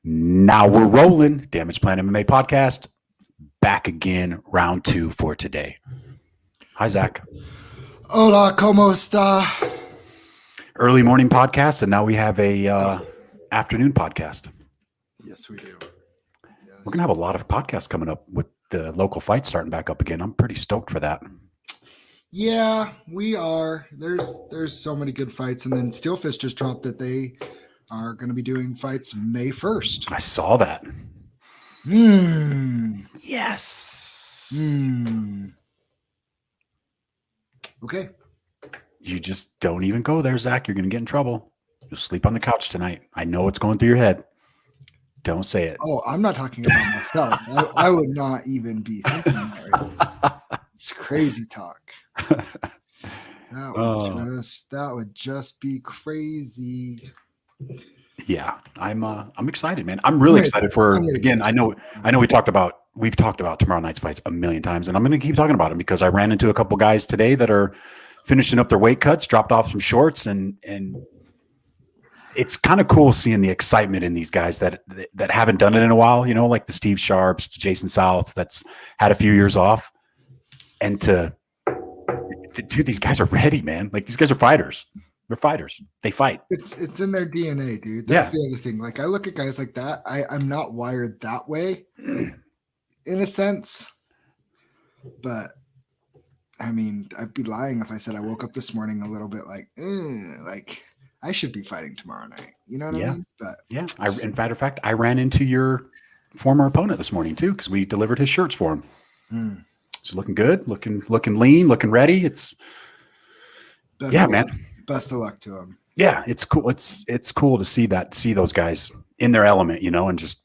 Now we're rolling. Damage Plan MMA podcast. Back again, round 2 for today. Hi, Zach. Hola, ¿cómo está? Early morning podcast, and now we have a afternoon podcast. Yes, we do. Yes. We're going to have a lot of podcasts coming up with the local fights starting back up again. I'm pretty stoked for that. Yeah, we are. There's so many good fights, and then Steelfish just dropped that they are going to be doing fights May 1st. I saw that. Yes. Okay. You just don't even go there, Zach. You're going to get in trouble. You'll sleep on the couch tonight. I know it's going through your head. Don't say it. Oh, I'm not talking about myself. I would not even be thinking that right now. It's crazy talk. That would just be crazy. Yeah, I'm excited, man. I'm really excited for again. I know we've talked about tomorrow night's fights a million times, and I'm going to keep talking about them because I ran into a couple guys today that are finishing up their weight cuts, dropped off some shorts, and it's kind of cool seeing the excitement in these guys that haven't done it in a while. You know, like the Steve Sharps, the Jason South, that's had a few years off, and dude, these guys are ready, man. Like these guys are fighters. They're fighters. They fight. It's in their DNA, dude. That's the other thing. Like I look at guys like that. I'm not wired that way in a sense. But I mean, I'd be lying if I said I woke up this morning a little bit like I should be fighting tomorrow night. You know what I mean? But yeah. In matter of fact, I ran into your former opponent this morning too, because we delivered his shirts for him. It's looking good, looking lean, looking ready. It's man. Best of luck to him. Yeah, it's cool. It's cool to see those guys in their element, you know, and just,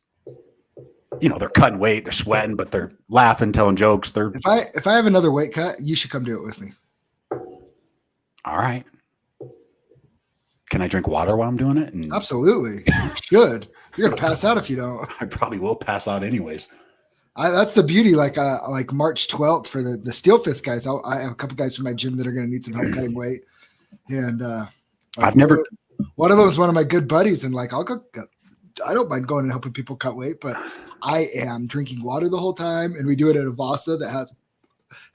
you know, they're cutting weight, they're sweating, but they're laughing, telling jokes. If I have another weight cut, you should come do it with me. All right. Can I drink water while I'm doing it? Absolutely. You should. You're gonna pass out if you don't. I probably will pass out anyways. That's the beauty. Like March 12th for the Steel Fist guys. I have a couple guys from my gym that are gonna need some help cutting weight. And one of them is one of my good buddies, and like I don't mind going and helping people cut weight, but I am drinking water the whole time, and we do it at a Vasa that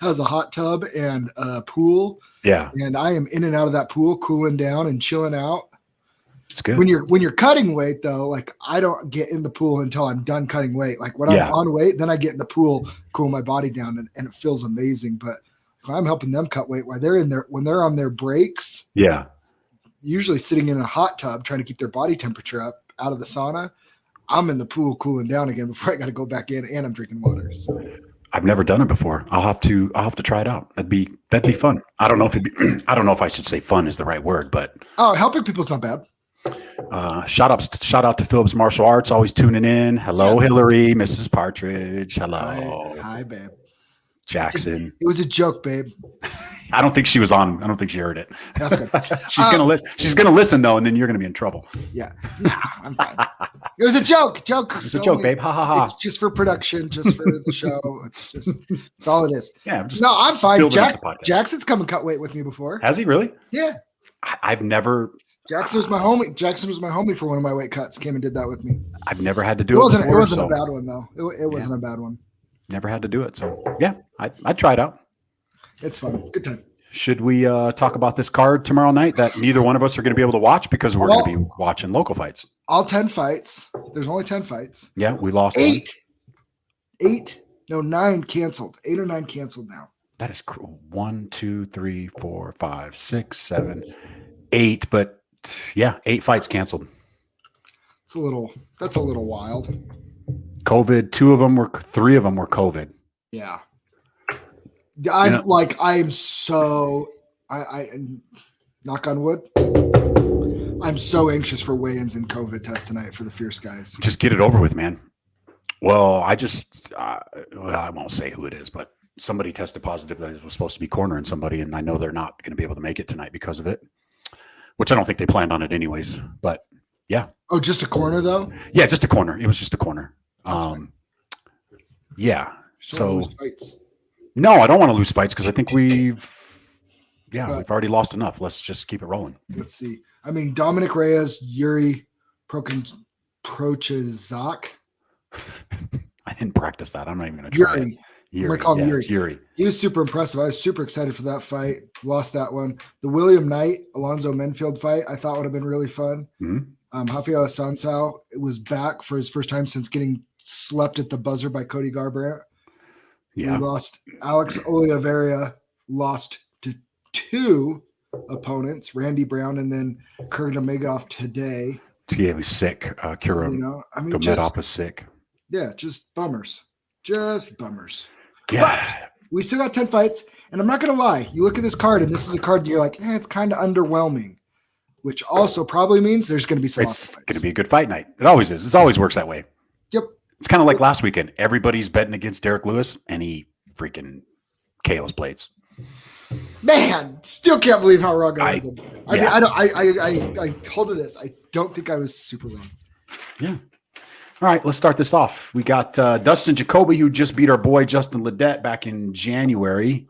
has a hot tub and a pool. Yeah, and I am in and out of that pool, cooling down and chilling out. It's good when you're cutting weight though. Like I don't get in the pool until I'm done cutting weight. Like when I'm on weight, then I get in the pool, cool my body down, and it feels amazing. But I'm helping them cut weight while they're in there when they're on their breaks. Yeah. Usually sitting in a hot tub trying to keep their body temperature up out of the sauna. I'm in the pool cooling down again before I got to go back in, and I'm drinking water. So I've never done it before. I'll have to try it out. That'd be fun. I don't know if I should say fun is the right word, but helping people's not bad. Shout out to Phillips Martial Arts, always tuning in. Hello, Hillary, Mrs. Partridge. Hello. Hi, babe. Jackson. It was a joke, babe. I don't think she was on. I don't think she heard it. That's good. She's gonna listen. She's gonna listen though, and then you're gonna be in trouble. Yeah. Nah, I'm fine. It was a joke. It's a joke, babe. Ha ha ha. It's just for production, just for the show. It's all it is. Yeah. I'm fine. Jackson's come and cut weight with me before. Has he really? Yeah. I've never. Jackson was my homie for one of my weight cuts. Came and did that with me. I've never had to do it. It wasn't a bad one though. It wasn't a bad one. Never had to do it. So yeah, I'd try it out. It's fun. Good time. Should we talk about this card tomorrow night that neither one of us are going to be able to watch because we're going to be watching local fights? All 10 fights. There's only 10 fights. Yeah, we lost 9 canceled. 8 or 9 canceled now. That is cool. 1, 2, 3, 4, 5, 6, 7, 8. But yeah, 8 fights canceled. That's a little wild. COVID. 3 of them were COVID. Yeah. I knock on wood. I'm so anxious for weigh-ins and COVID test tonight for the Fierce guys. Just get it over with, man. Well, I won't say who it is, but somebody tested positive that was supposed to be cornering somebody, and I know they're not going to be able to make it tonight because of it, which I don't think they planned on it anyways, but yeah. Oh, just a corner though? Yeah, just a corner. It was just a corner. Yeah. So no, I don't want to lose fights because I think we've already lost enough. Let's just keep it rolling. Let's see. I mean, Dominic Reyes, Yuri Prochazak. I didn't practice that. I'm not even going to try it. I'm going to call him Yuri. Yuri. He was super impressive. I was super excited for that fight. Lost that one. The William Knight, Alonzo Menfield fight, I thought would have been really fun. Rafael Sansao was back for his first time since getting slept at the buzzer by Cody Garbrandt. Yeah. We lost. Alex Oliveira lost to 2 opponents, Randy Brown and then Kurmagomedov today. Yeah, he was sick. Gomedov was sick. Yeah, just bummers. Just bummers. Yeah. But we still got 10 fights, and I'm not going to lie. You look at this card, and this is a card you're like, it's kind of underwhelming, which also probably means there's going to be some It's going to be a good fight night. It always is. It always works that way. Yep. It's kind of like last weekend. Everybody's betting against Derek Lewis, and he freaking KOs blades. Man, still can't believe how wrong I was. I told you this. I don't think I was super wrong. Yeah. All right, let's start this off. We got Dustin Jacoba, who just beat our boy Justin Ledet back in January,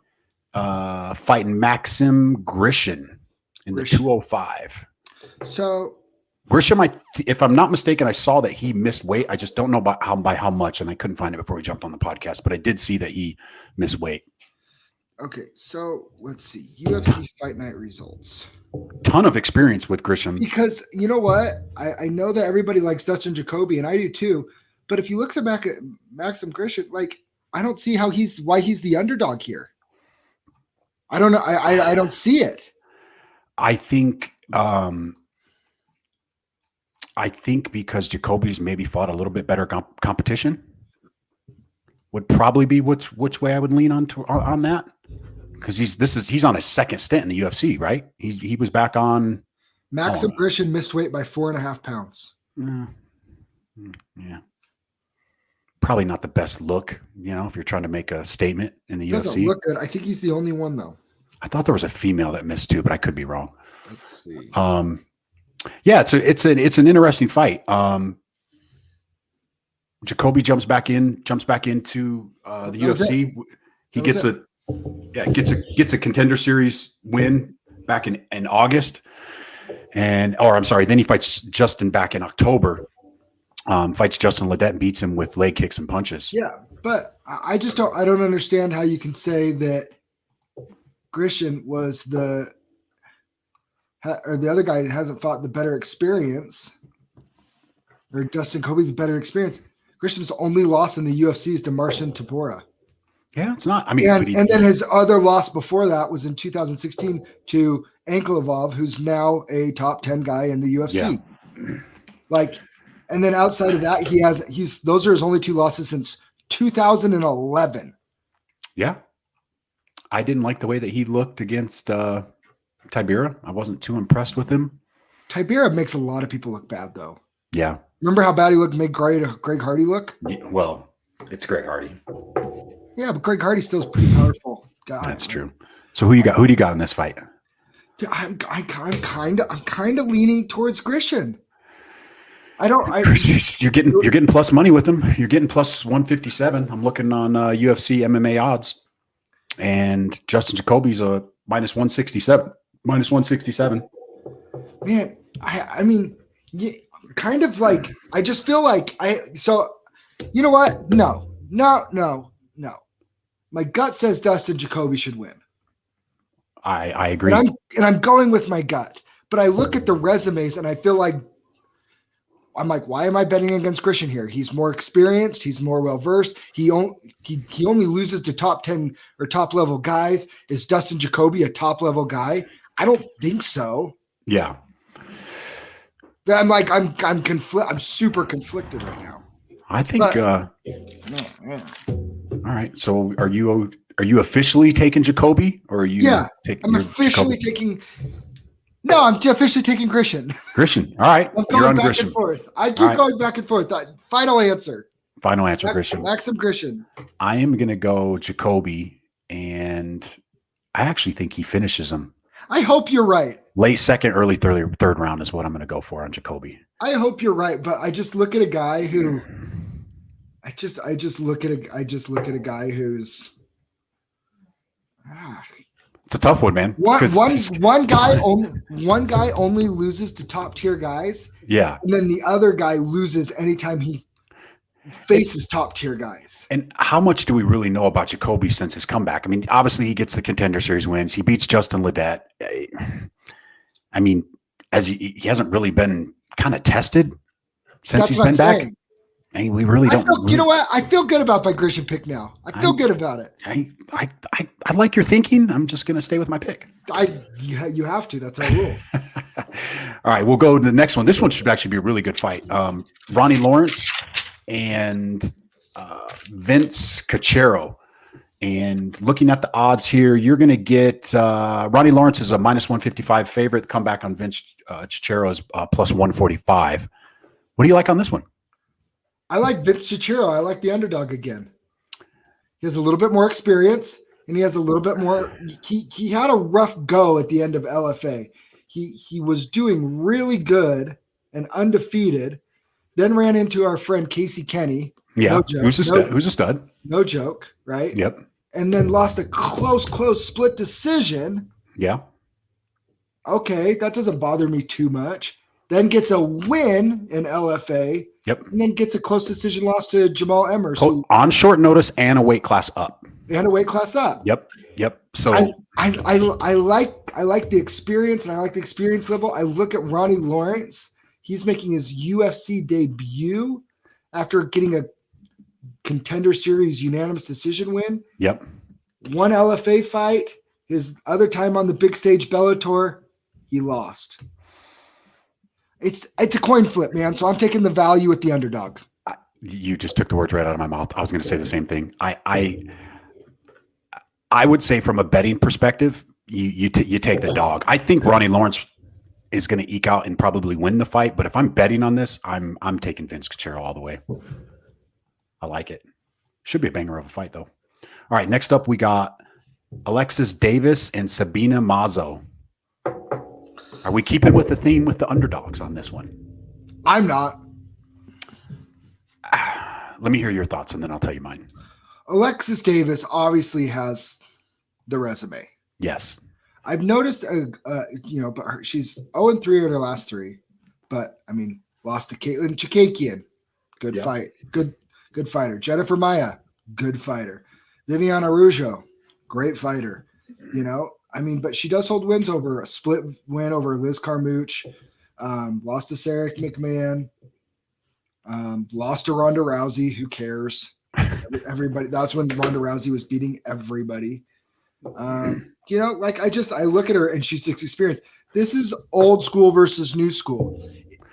fighting Maxim Grishin in the 205. So Grisham, if I'm not mistaken, I saw that he missed weight. I just don't know by how much, and I couldn't find it before we jumped on the podcast, but I did see that he missed weight. Okay, so let's see. UFC Fight Night results. Ton of experience with Grisham. Because you know what? I know that everybody likes Dustin Jacoby, and I do too. But if you look back at Maxim Grishin, I don't see why he's the underdog here. I don't know. I don't see it. I think because Jacoby's maybe fought a little bit better competition would probably be which way I would lean on that. Because he's on his second stint in the UFC, right? He was back on. Maxim Grishin missed weight by 4.5 pounds. Yeah, probably not the best look. If you're trying to make a statement in the UFC, doesn't look good. I think he's the only one though. I thought there was a female that missed too, but I could be wrong. Let's see. Yeah, it's an interesting fight. Jacoby jumps back into the UFC. He gets a contender series win back in August, then he fights Justin back in October. Fights Justin Ledet and beats him with leg kicks and punches. Yeah, but I don't understand how you can say that Grishin was the other guy hasn't fought the better experience, or Dustin Jacoby's the better experience. Grisham's only loss in the UFC is to Marcin Tybura. Yeah, it's not. I mean, and then his other loss before that was in 2016 to Ankalov, who's now a top 10 guy in the UFC. Yeah. And then outside of that, those are his only 2 losses since 2011. Yeah. I didn't like the way that he looked against Tybura. I wasn't too impressed with him. Tybura makes a lot of people look bad, though. Yeah. Remember how bad he looked made Greg Hardy look? Yeah, well, it's Greg Hardy. Yeah, but Greg Hardy still is pretty powerful guy. That's true. So who do you got in this fight? Dude, I'm kind of leaning towards Grishin. You're getting plus money with him. You're getting plus 157. I'm looking on UFC MMA odds, and Justin Jacoby's a minus 167. Minus 167. Man, I mean, yeah, kind of like I just feel like you know what? No. My gut says Dustin Jacoby should win. I agree. And I'm going with my gut. But I look at the resumes and I feel like I'm like, why am I betting against Grishin here? He's more experienced. He's more well-versed. He only loses to top 10 or top level guys. Is Dustin Jacoby a top level guy? I don't think so. Yeah. I'm like, I'm super conflicted right now. I think, all right. So are you officially taking Jacoby, or are you? Yeah, I'm officially taking. No, I'm officially taking Grishin. Grishin. All right. I'm going back and forth. I keep going back and forth. Final answer, Grishin. Maxim Grishin. I am going to go Jacoby, and I actually think he finishes him. I hope you're right. Late second, early third round is what I'm going to go for on Jacoby. I hope you're right, but I just look at a guy who. I just look at a guy who's. It's a tough one, man. One guy only loses to top tier guys. Yeah. And then the other guy loses anytime he faces top tier guys. And how much do we really know about Jacoby since his comeback? I mean, obviously he gets the Contender Series wins. He beats Justin Ledet. I mean, as he hasn't really been kind of tested since he's been back. I mean, we really don't. You know what? I feel good about my Grisham pick now. I feel good about it. I like your thinking. I'm just going to stay with my pick. You have to. That's our rule. All right, we'll go to the next one. This one should actually be a really good fight. Ronnie Lawrence and Vince Cachero. And looking at the odds here, you're going to get Ronnie Lawrence is a -155 favorite. The comeback on Vince Cachero is +145. What do you like on this one? I like Vince Cachero. I like the underdog again. He has a little bit more experience, and he has a little bit more. He had a rough go at the end of LFA. He was doing really good and undefeated, then ran into our friend Casey Kenny. Yeah, who's a stud. No joke, right? Yep. And then lost a close split decision. Yeah. Okay, that doesn't bother me too much. Then gets a win in LFA. Yep. And then gets a close decision loss to Jamal Emmers. On short notice and a weight class up. And a weight class up. Yep. So I like the experience, and I like the experience level. I look at Ronnie Lawrence. He's making his UFC debut after getting a Contender Series unanimous decision win. Yep. One LFA fight. His other time on the big stage Bellator, he lost. It's a coin flip, man. So I'm taking the value with the underdog. You just took the words right out of my mouth. I was going to say the same thing. I would say from a betting perspective, you take the dog. I think Ronnie Lawrence is going to eke out and probably win the fight. But if I'm betting on this, I'm taking Vince Cachero all the way. I like it. Should be a banger of a fight, though. All right, next up we got Alexis Davis and Sabina Mazzo. Are we keeping with the theme with the underdogs on this one? I'm not. Let me hear your thoughts, and then I'll tell you mine. Alexis Davis obviously has the resume. Yes. I've noticed, but she's 0-3 in her last three. But, I mean, lost to Caitlin Chikakian. Good fight. Good fighter. Jennifer Maya. Good fighter. Viviana Araujo. Great fighter. But she does hold wins over a split win over Liz Carmouche. Lost to Sarah McMahon. Lost to Ronda Rousey. Who cares? Everybody. That's when Ronda Rousey was beating everybody. I look at her and she's just experienced. This is old school versus new school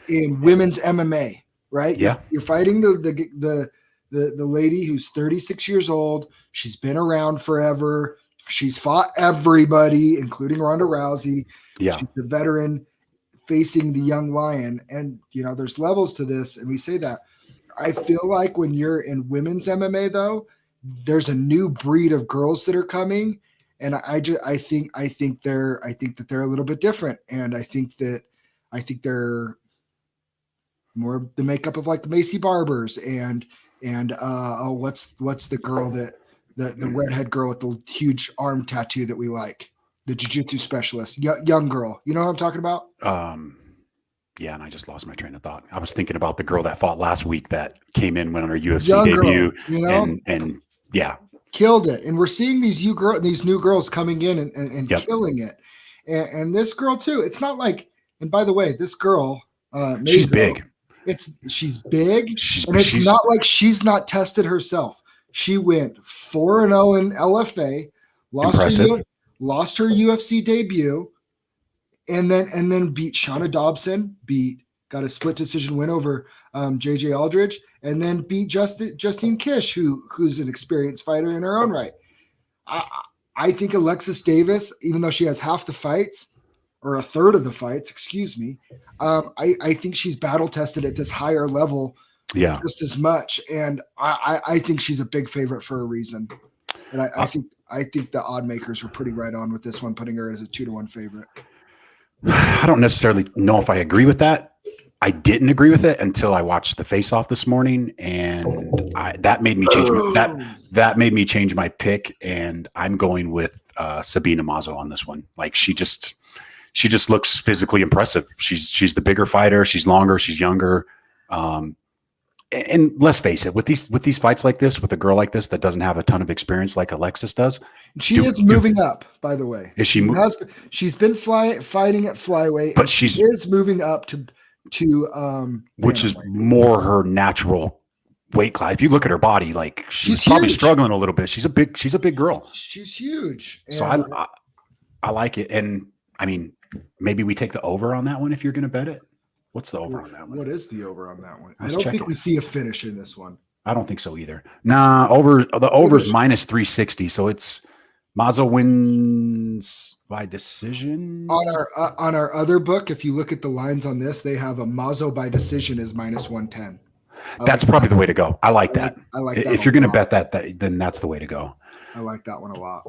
in women's MMA, right? Yeah. You're fighting the lady who's 36 years old. She's been around forever. She's fought everybody, including Ronda Rousey. Yeah. She's the veteran facing the young lion. And, there's levels to this. And we say that. I feel like when you're in women's MMA, though, there's a new breed of girls that are coming. And I think that they're a little bit different. And I think they're more the makeup of like Macy Barbers and what's the girl that the redhead girl with the huge arm tattoo that we like, the jiu-jitsu specialist, young girl. You know what I'm talking about? Yeah, and I just lost my train of thought. I was thinking about the girl that fought last week that came in, went on her UFC young debut, girl, and yeah, killed it. And we're seeing these new girls coming in and killing it. And this girl too. It's not like. And by the way, this girl, Mazzo, she's big. She's big, and it's not like she's not tested herself. She went 4-0 in LFA, lost her UFC debut, and then beat Shauna Dobson, got a split decision win over JJ Aldridge, and then beat Justine Kish, who's an experienced fighter in her own right. I think Alexis Davis, even though she has half the fights or a third of the fights, I think she's battle tested at this higher level. Yeah, just as much, and I think she's a big favorite for a reason, and I think the odd makers were pretty right on with this one, putting her as a 2-1 favorite. I don't necessarily know if I agree with that. I didn't agree with it until I watched the face-off this morning, and that made me change that made me change my pick, and I'm going with Sabina Mazzo on this one. Like she just looks physically impressive. She's the bigger fighter. She's longer. She's younger. And let's face it, with these fights like this, with a girl like this that doesn't have a ton of experience like Alexis does, she is moving up. By the way, is she? She's been fighting at flyweight, but she is moving up to which is more her natural weight class. If you look at her body, like she's probably huge. Struggling a little bit. She's a big girl. She's huge. So I like it, and I mean, maybe we take the over on that one if you're going to bet it. What's the over on that one? What is the over on that one? I don't think we see a finish in this one. I don't think so either. Nah, the over is minus 360, so it's Mazzo wins by decision. On our other book, if you look at the lines on this, they have a Mazzo by decision is minus 110. That's probably the way to go. I like that. I like that. If you're going to bet that, then that's the way to go. I like that one a lot.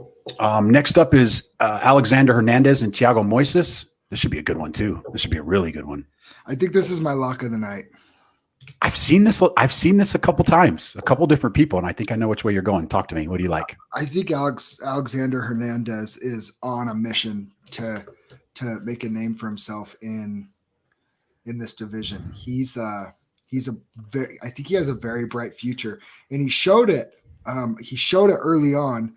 Next up is Alexander Hernandez and Thiago Moises. This should be a good one too. This should be a really good one. I think this is my lock of the night. I've seen this a couple times, a couple different people, and I think I know which way you're going. Talk to me. What do you like? I think Alexander Hernandez is on a mission to make a name for himself in this division. I think he has a very bright future, and he showed it. He showed it early on,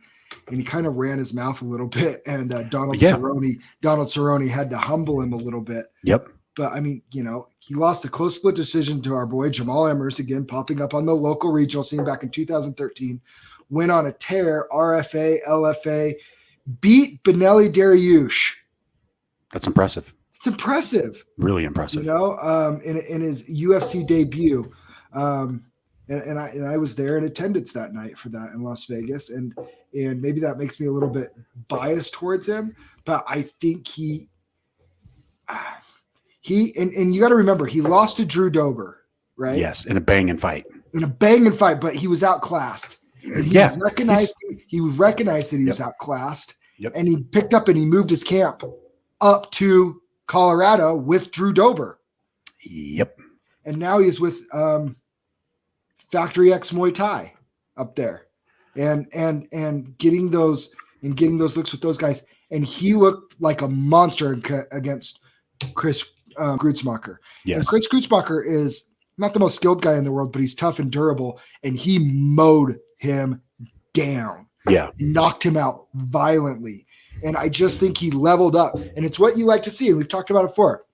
and he kind of ran his mouth a little bit. And Donald Cerrone had to humble him a little bit. Yep. But I mean, he lost a close split decision to our boy Jamal Emmers, again popping up on the local regional scene back in 2013. Went on a tear, RFA, LFA, beat Benelli Dariush. That's impressive. It's impressive. Really impressive. In his UFC debut. And I was there in attendance that night for that in Las Vegas, and maybe that makes me a little bit biased towards him, but I think he you got to remember he lost to Drew Dober, right? Yes, in a banging fight. But he was outclassed. And he recognized that he was outclassed. Yep. And he picked up and he moved his camp up to Colorado with Drew Dober. Yep. And now he's with Factory X Muay Thai up there, and getting those looks with those guys, and he looked like a monster against Chris Grutzmacher. Yes, and Chris Grutzmacher is not the most skilled guy in the world, but he's tough and durable, and he mowed him down. Yeah, knocked him out violently, and I just think he leveled up, and it's what you like to see, and we've talked about it before.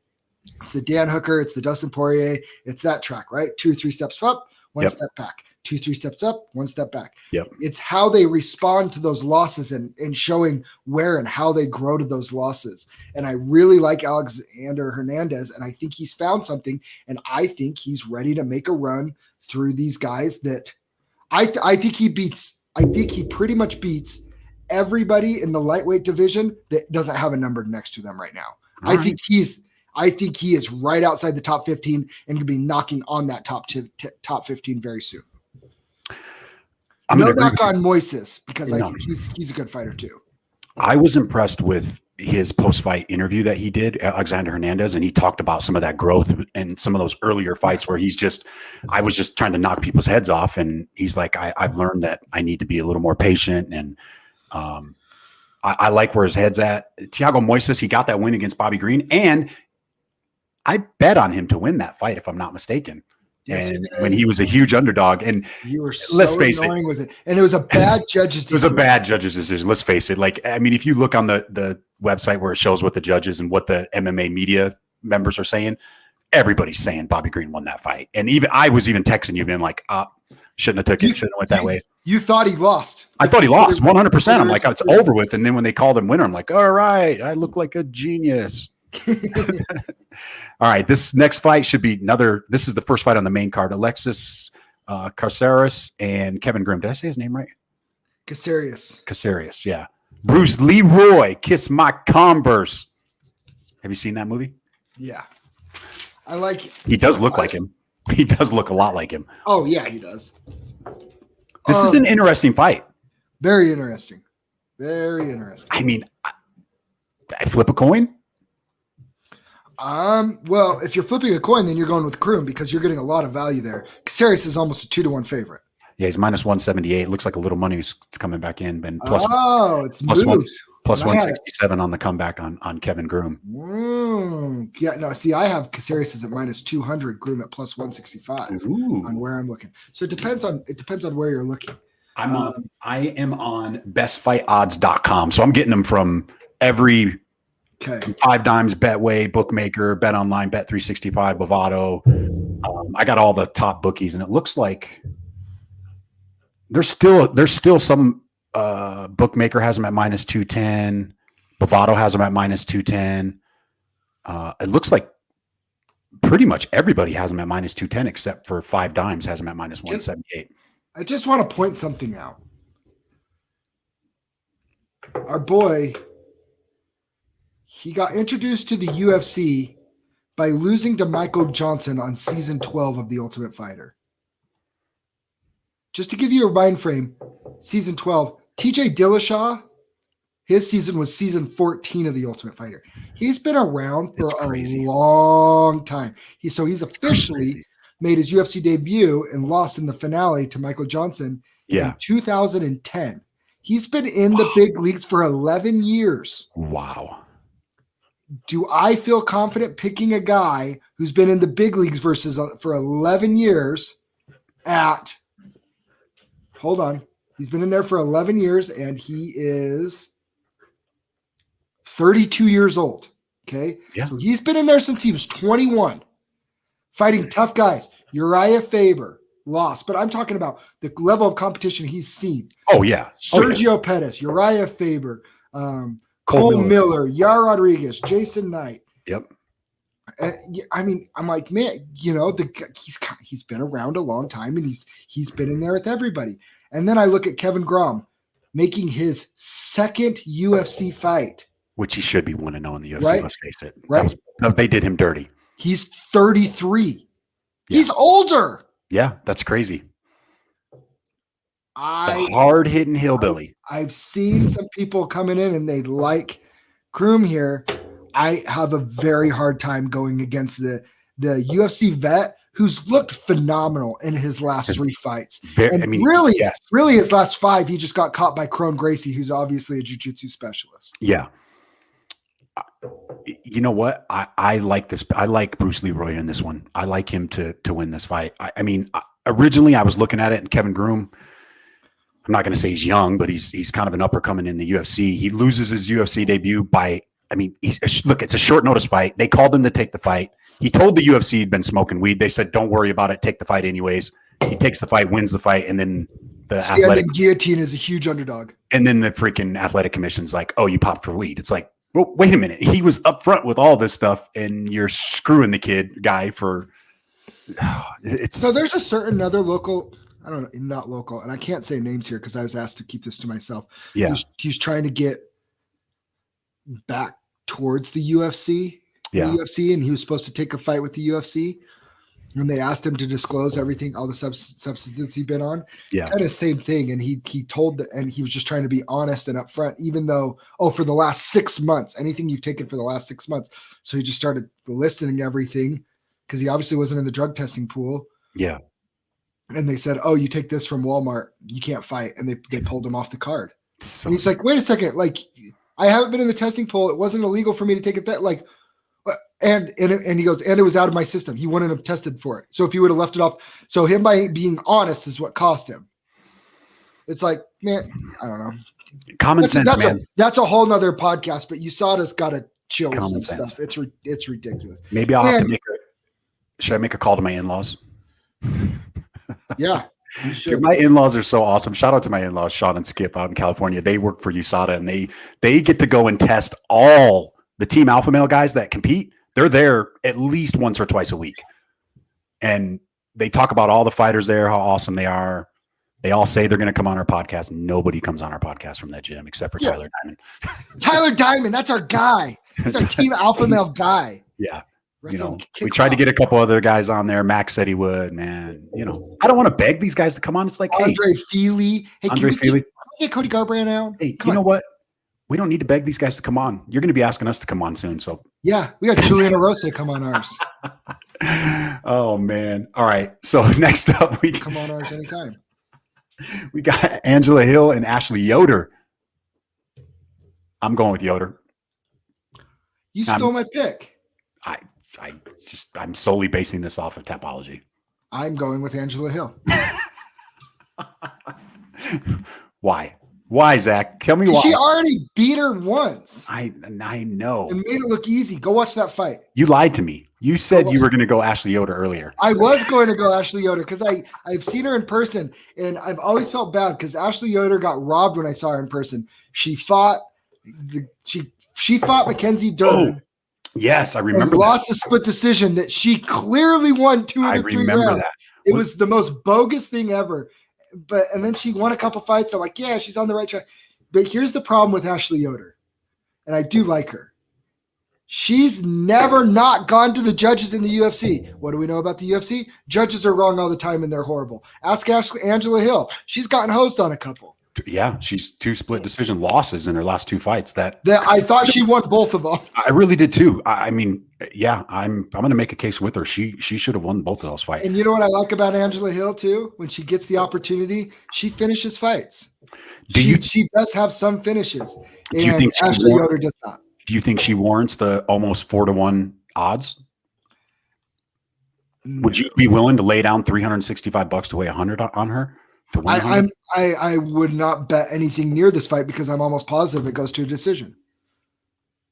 It's the Dan Hooker, it's the Dustin Poirier, it's that track, right? 2 or 3 steps up. One step back, 2, 3 steps up, 1 step back. Yep. It's how they respond to those losses and showing where and how they grow to those losses. And I really like Alexander Hernandez, and I think he's found something, and I think he's ready to make a run through these guys that I think he pretty much beats everybody in the lightweight division that doesn't have a number next to them right now. I think he is right outside the top 15 and going to be knocking on that top 15 very soon. No knock on Moises, because I think he's a good fighter too. I was impressed with his post-fight interview that he did, Alexander Hernandez, and he talked about some of that growth and some of those earlier fights where I was just trying to knock people's heads off, and he's like, I've learned that I need to be a little more patient, and I like where his head's at. Thiago Moises, he got that win against Bobby Green, and I bet on him to win that fight, if I'm not mistaken. Yes, and when he was a huge underdog, and you were so let's face annoying with it, and it was a bad judge's decision. It was a bad judge's decision. Let's face it. Like, I mean, if you look on the website where it shows what the judges and what the MMA media members are saying, everybody's saying Bobby Green won that fight. And even I was even texting you, being like, shouldn't have took it, shouldn't have went that way. You thought he lost. I thought he lost 100%. I'm like, it's over with. And then when they called him winner, I'm like, all right, I look like a genius. All right, this next fight should be this is the first fight on the main card. Alexis Caceres and Kevin Grimm. Did I say his name right? Caceres, yeah. Bruce Leroy, Kiss My Converse. Have you seen that movie? Yeah. I like it. He does look like him. He does look a lot like him. Oh, yeah, he does. This is an interesting fight. Very interesting. Very interesting. I mean, I flip a coin? Well, if you're flipping a coin, then you're going with Kroom because you're getting a lot of value there. Caceres is almost a 2-1 favorite. Yeah, he's minus 178. Looks like a little money is coming back in. And it's plus moved. Plus 167 on the comeback on Kevin Groom. Yeah, no, see, I have Caceres is at minus 200, Groom at plus 165 on where I'm looking. So it depends on where you're looking. I am on bestfightodds.com. So I'm getting them from every 5 Dimes, Betway, Bookmaker, Bet Online, Bet365, Bovado. I got all the top bookies, and it looks like there's still some Bookmaker has them at minus 210. Bovado has them at minus 210. It looks like pretty much everybody has them at minus 210 except for 5 Dimes has them at minus 178. I just want to point something out. Our boy, he got introduced to the UFC by losing to Michael Johnson on season 12 of The Ultimate Fighter. Just to give you a mind frame, season 12, TJ Dillashaw, his season was season 14 of The Ultimate Fighter. He's been around for a long time. He's officially made his UFC debut and lost in the finale to Michael Johnson in 2010. He's been in the big leagues for 11 years. Wow. Do I feel confident picking a guy who's been in the big leagues for 11 years at – hold on. He's been in there for 11 years, and he is 32 years old, okay? Yeah. So he's been in there since he was 21, fighting tough guys. Uriah Faber lost, but I'm talking about the level of competition he's seen. Oh, yeah. Sergio Pettis, Uriah Faber, Cole Miller, Yar Rodriguez, Jason Knight. Yep. I mean, I'm like, man, he's been around a long time, and he's been in there with everybody. And then I look at Kevin Grom making his second UFC fight, which he should be 1-0 in the UFC. Right? Let's face it. Right? They did him dirty. He's 33. Yeah. He's older. Yeah, that's crazy. The hard-hitting hillbilly. I've seen some people coming in and they like Groom here. I have a very hard time going against the UFC vet who's looked phenomenal in his last 3 fights. Really his last 5, he just got caught by Crone Gracie, who's obviously a jiu-jitsu specialist. Yeah. You know what? I like this. I like Bruce Leroy in this one. I like him to win this fight. Originally I was looking at it, and Kevin Groom, I'm not going to say he's young, but he's kind of an upper coming in the UFC. He loses his UFC debut by, it's a short notice fight. They called him to take the fight. He told the UFC he'd been smoking weed. They said, don't worry about it. Take the fight anyways. He takes the fight, wins the fight, and then the athletic guillotine is a huge underdog. And then the freaking athletic commission's like, oh, you popped for weed. It's like, well, wait a minute. He was upfront with all this stuff, and you're screwing the guy for it's. So there's a certain other local, I don't know, not local, and I can't say names here because I was asked to keep this to myself. Yeah. He's trying to get back towards the UFC. UFC, and he was supposed to take a fight with the UFC. And they asked him to disclose everything, all the substances he'd been on. Yeah. Kind of same thing. And he told and he was just trying to be honest and upfront, even though, for the last 6 months, anything you've taken for the last 6 months. So he just started listing everything because he obviously wasn't in the drug testing pool. Yeah. And they said, oh, you take this from Walmart, you can't fight. And they pulled him off the card. And he's like, wait a second. Like, I haven't been in the testing pool. It wasn't illegal for me to take it that and he goes, and it was out of my system. He wouldn't have tested for it. So if he would have left it off, so him by being honest is what cost him. It's like, man, I don't know. Common sense, man. That's a whole nother podcast, but USADA's got to chill with some stuff. It's ridiculous. Maybe I'll have to should I make a call to my in-laws? Yeah. Dude, my in-laws are so awesome. Shout out to my in-laws, Sean and Skip out in California. They work for USADA, and they get to go and test all the Team Alpha Male guys that compete. They're there at least once or twice a week. And they talk about all the fighters there, how awesome they are. They all say they're going to come on our podcast. Nobody comes on our podcast from that gym except for Tyler Diamond. Tyler Diamond, that's our guy. That's our Team Alpha Male guy. Yeah. We tried to get a couple other guys on there. Max said he would, man. I don't want to beg these guys to come on. It's like, Andre Feely. Hey, Andre Feely. Get Cody Garbrandt out. Hey, you know what? We don't need to beg these guys to come on. You're going to be asking us to come on soon. So yeah, we got Juliana Rosa to come on ours. Oh man. All right. So next up, we come on ours anytime. We got Angela Hill and Ashley Yoder. I'm going with Yoder. You stole my pick. I'm solely basing this off of Tapology. I'm going with Angela Hill. Why? Why, Zach? Tell me why. She already beat her once. I know. And made it look easy. Go watch that fight. You lied to me. You said you were going to go Ashley Yoder earlier. I was going to go Ashley Yoder because I've seen her in person, and I've always felt bad because Ashley Yoder got robbed when I saw her in person. She fought Mackenzie Dern. Oh, yes, I remember. Lost a split decision that she clearly won 2 of the 3 rounds. It was the most bogus thing ever. And then she won a couple fights. I'm like, yeah, she's on the right track. But here's the problem with Ashley Yoder, and I do like her. She's never not gone to the judges in the UFC. What do we know about the UFC? Judges are wrong all the time, and they're horrible. Ask Angela Hill. She's gotten hosed on a couple. Yeah, she's 2 split decision losses in her last 2 fights. That I thought she won both of them. I really did too. I mean, yeah, I'm going to make a case with her. She should have won both of those fights. And you know what I like about Angela Hill too? When she gets the opportunity, she finishes fights. She does have some finishes. Do you think Ashley Yoder does not? Do you think she warrants the almost 4-1 odds? No. Would you be willing to lay down $365 to weigh 100 on her? I would not bet anything near this fight because I'm almost positive it goes to a decision.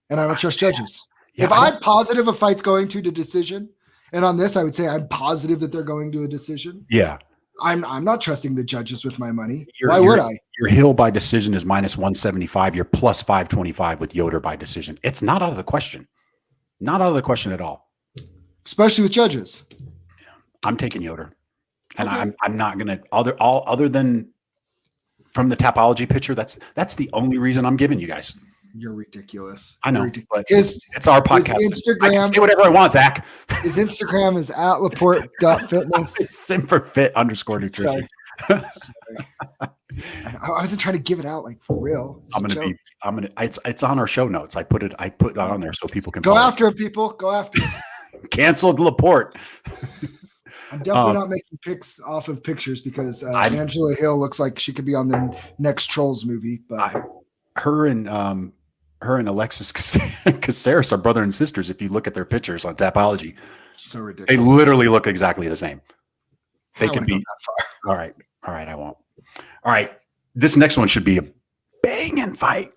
And I don't trust judges. Yeah, if I'm positive a fight's going to the decision, and on this I would say I'm positive that they're going to a decision. Yeah. I'm not trusting the judges with my money. Why would I? Your Hill by decision is -175. You're plus 525 with Yoder by decision. It's not out of the question. Not out of the question at all. Especially with judges. Yeah. I'm taking Yoder. And okay. I'm not gonna other than from the Tapology picture. That's the only reason I'm giving you guys. You're ridiculous. I know, ridiculous. It's our podcast. Instagram, I can say whatever I want, Zach. His Instagram is @laporte.fitness. It's @simperfit_nutrition. Sorry. I wasn't trying to give it out like for real. It's on our show notes. I put it on there so people can go after him, people. Go after him. Canceled Laporte. I'm definitely not making pics off of pictures because Angela Hill looks like she could be on the next Trolls movie. But her and Alexis Caceres are brother and sisters. If you look at their pictures on Tapology, so ridiculous. They literally look exactly the same. They can be that far. All right. I won't. All right. This next one should be a banging fight.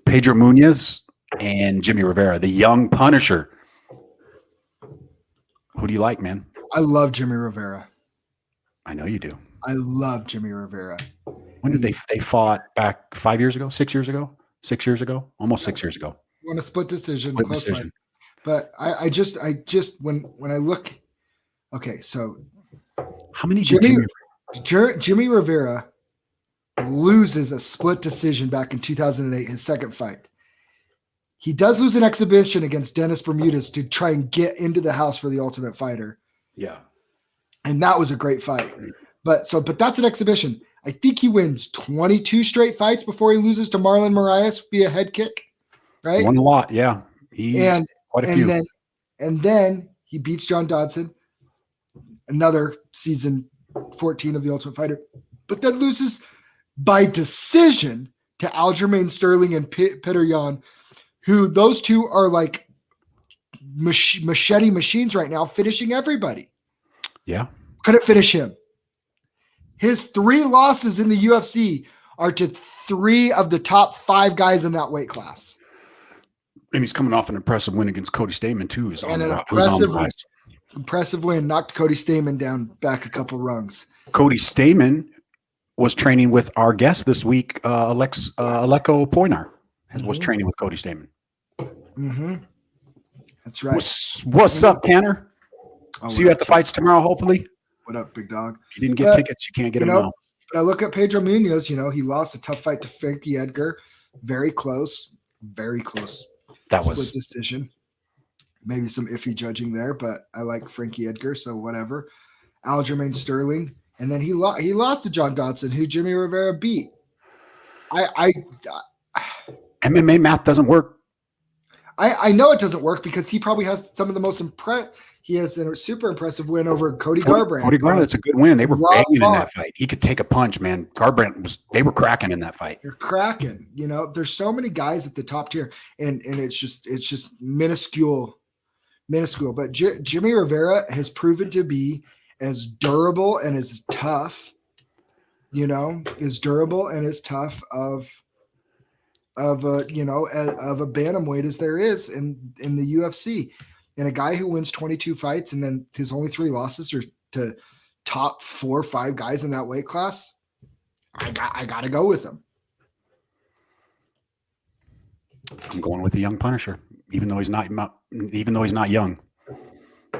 Pedro Muniz and Jimmy Rivera, the young Punisher. Who do you like, man? I love Jimmy Rivera. I know you do. I love Jimmy Rivera. When did they fought back 5 years ago, 6 years ago, 6 years ago, almost 6 years ago? On a split decision. Fight. But I just when I look, okay, so how many Jimmy Rivera loses a split decision back in 2008, his second fight. He does lose an exhibition against Dennis Bermudez to try and get into the house for the Ultimate Fighter. Yeah. And that was a great fight. But that's an exhibition. I think he wins 22 straight fights before he loses to Marlon Moraes via head kick. Right? Won a lot, yeah. He's quite a few. And then he beats John Dodson, another season 14 of the Ultimate Fighter, but then loses by decision to Aljamain Sterling and Peter Yan, who those two are like machete machines right now, finishing everybody. Yeah. Couldn't finish him. His 3 losses in the UFC are to 3 of the top 5 guys in that weight class. And he's coming off an impressive win against Cody Stamann, too. Impressive win. Knocked Cody Stamann down back a couple rungs. Cody Stamann was training with our guest this week, Aleko Poinar, was training with Cody Stamann. Mm-hmm. That's right. What's up, Tanner? See you at the fights tomorrow, hopefully. What up, big dog? If you didn't get tickets, you can't get them now. But I look at Pedro Muniz, he lost a tough fight to Frankie Edgar. Very close. That was split decision. Maybe some iffy judging there, but I like Frankie Edgar, so whatever. Aljamain Sterling. And then he lost to John Dodson, who Jimmy Rivera beat. MMA math doesn't work. I know it doesn't work because he probably has some of the most He has a super impressive win over Cody Garbrandt. Cody Garbrandt, that's a good win. They were banging in that fight. He could take a punch, man. They were cracking in that fight. They're cracking. There's so many guys at the top tier, and it's just minuscule. But Jimmy Rivera has proven to be as durable and as tough, as durable and as tough of a bantamweight as there is in the UFC. And a guy who wins 22 fights and then his only 3 losses are to top 4 or 5 guys in that weight class, I got to go with him. I'm going with the young Punisher, even though he's not young.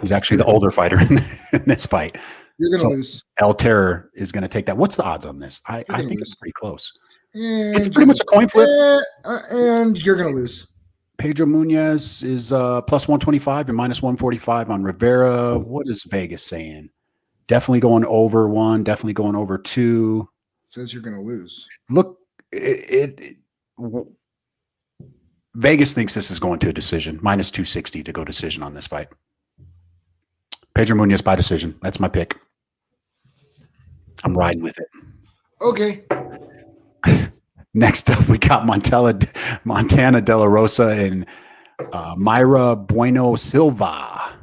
He's actually the older fighter in this fight. You're going to lose. El Terror is going to take that. What's the odds on this? I think it's pretty close. It's pretty much a coin flip. And you're going to lose. Pedro Muniz is plus 125 and minus 145 on Rivera. What is Vegas saying? Definitely going over 1, definitely going over 2. Says you're going to lose. Look, Vegas thinks this is going to a decision. Minus 260 to go decision on this fight. Pedro Muniz by decision. That's my pick. I'm riding with it. Okay. Next up, we got Montana De La Rosa and Myra Bueno Silva.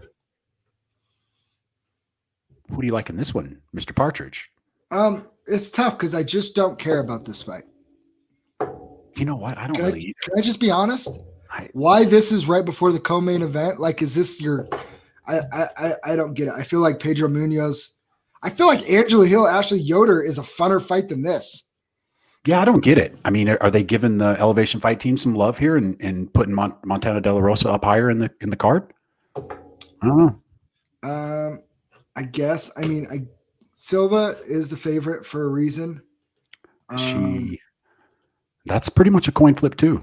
Who do you like in this one, Mr. Partridge? It's tough because I just don't care about this fight. You know what? I don't really either. Can I just be honest? Why this is right before the co-main event? Like, is this your? I don't get it. I feel like Pedro Muniz. I feel like Angela Hill, Ashley Yoder is a funner fight than this. Yeah, I don't get it. I mean, are they giving the Elevation Fight team some love here and putting Montana De La Rosa up higher in the card? I don't know. I guess. I mean, Silva is the favorite for a reason. That's pretty much a coin flip too.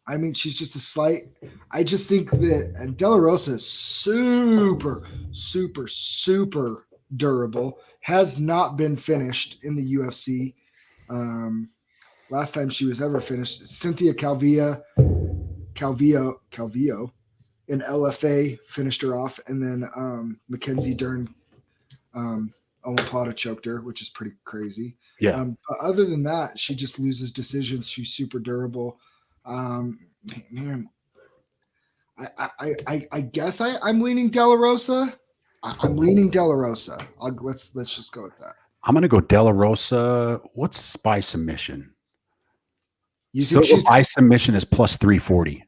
I mean, she's just a slight. I just think that De La Rosa is super, super, super durable. Has not been finished in the UFC. Last time she was ever finished, Cynthia Calvillo in LFA finished her off, and then Mackenzie Dern, Omoplata choked her, which is pretty crazy. Yeah. But other than that, she just loses decisions. She's super durable. Man, I guess I'm leaning De La Rosa. I'm leaning De La Rosa. Let's just go with that. I'm going to go De La Rosa. What's by submission? Silva by submission is plus 340.